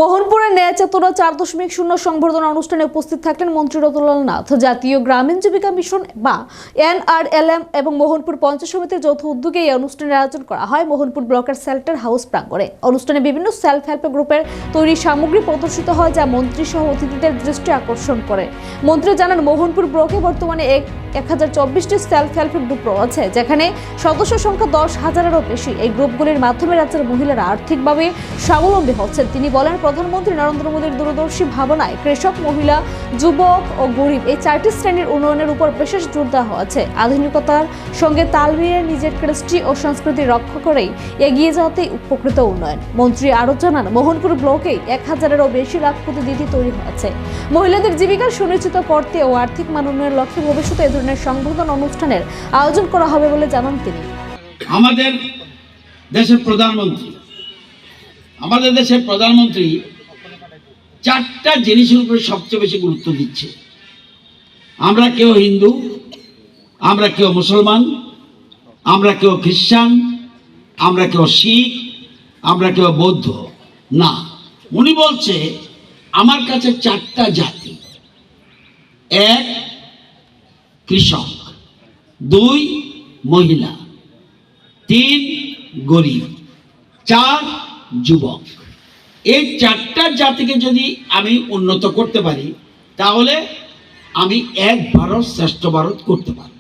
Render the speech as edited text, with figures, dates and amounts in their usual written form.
মোহনপুরের ন্যায় চেতনা 4.0 সংবর্ধনা অনুষ্ঠানে উপস্থিত থাকলেন মন্ত্রী রতনলাল নাথ। জাতীয় গ্রামীণ জীবিকা মিশন বা NRLM এবং মোহনপুর পঞ্চায়েত সমিতির যৌথ উদ্যোগে এই অনুষ্ঠানের আয়োজন করা হয় মোহনপুর ব্লকের শেল্টার হাউস প্রাঙ্গণে। অনুষ্ঠানে বিভিন্ন সেলফ হেল্প গ্রুপের তৈরি সামগ্রী প্রদর্শিত হয়, যা মন্ত্রী সহ অতিথিদের দৃষ্টি আকর্ষণ করে। মন্ত্রী জানান, মোহনপুর ব্লকে বর্তমানে 1024টি সেলফ হেল্প গ্রুপ রয়েছে, যেখানে সদস্য সংখ্যা 10,000-এরও বেশি। এই গ্রুপগুলির মাধ্যমে রাজ্যের মহিলারা আর্থিকভাবে স্বাবলম্বী হচ্ছেন। তিনি বলেন, প্রধানমন্ত্রী নরেন্দ্র মোদীর দূরদর্শী ভাবনায় কৃষক, মহিলা, যুবক ও গরিব এই 4টি শ্রেণীর উন্নয়নের উপর বিশেষ জোর দেওয়া হয়েছে। আধুনিকতার সঙ্গে তাল মিলিয়ে নিজের কৃষ্টি ও সংস্কৃতি রক্ষা করেই এগিয়ে যাওয়াতেই উপকৃত উন্নয়ন। মন্ত্রী আরও জানান, মোহনপুর ব্লকে 1000-এরও বেশি লাখপতি দিদি তৈরি হয়েছে। মহিলাদের জীবিকা সুনিশ্চিত করতে ও আর্থিক মান উন্নয়নের লক্ষ্যে ভবিষ্যতে এ ধরনের সংবর্ধনা অনুষ্ঠানের আয়োজন করা হবে বলে জানান তিনি। আমাদের দেশের প্রধানমন্ত্রী 4টা জিনিসের উপরে সবচেয়ে বেশি গুরুত্ব দিচ্ছে। আমরা কেউ হিন্দু, আমরা কেউ মুসলমান, আমরা কেউ খ্রিস্টান, আমরা কেউ শিখ, আমরা কেউ বৌদ্ধ না। উনি বলছে আমার কাছে 4টা জাতি: 1 কৃষক, 2 মহিলা, 3 গরিব, 4 যুবক। এই 4টা জাতিকে যদি আমি উন্নত করতে পারি, তাহলে আমি এক ভারত শ্রেষ্ঠ ভারত করতে পারি।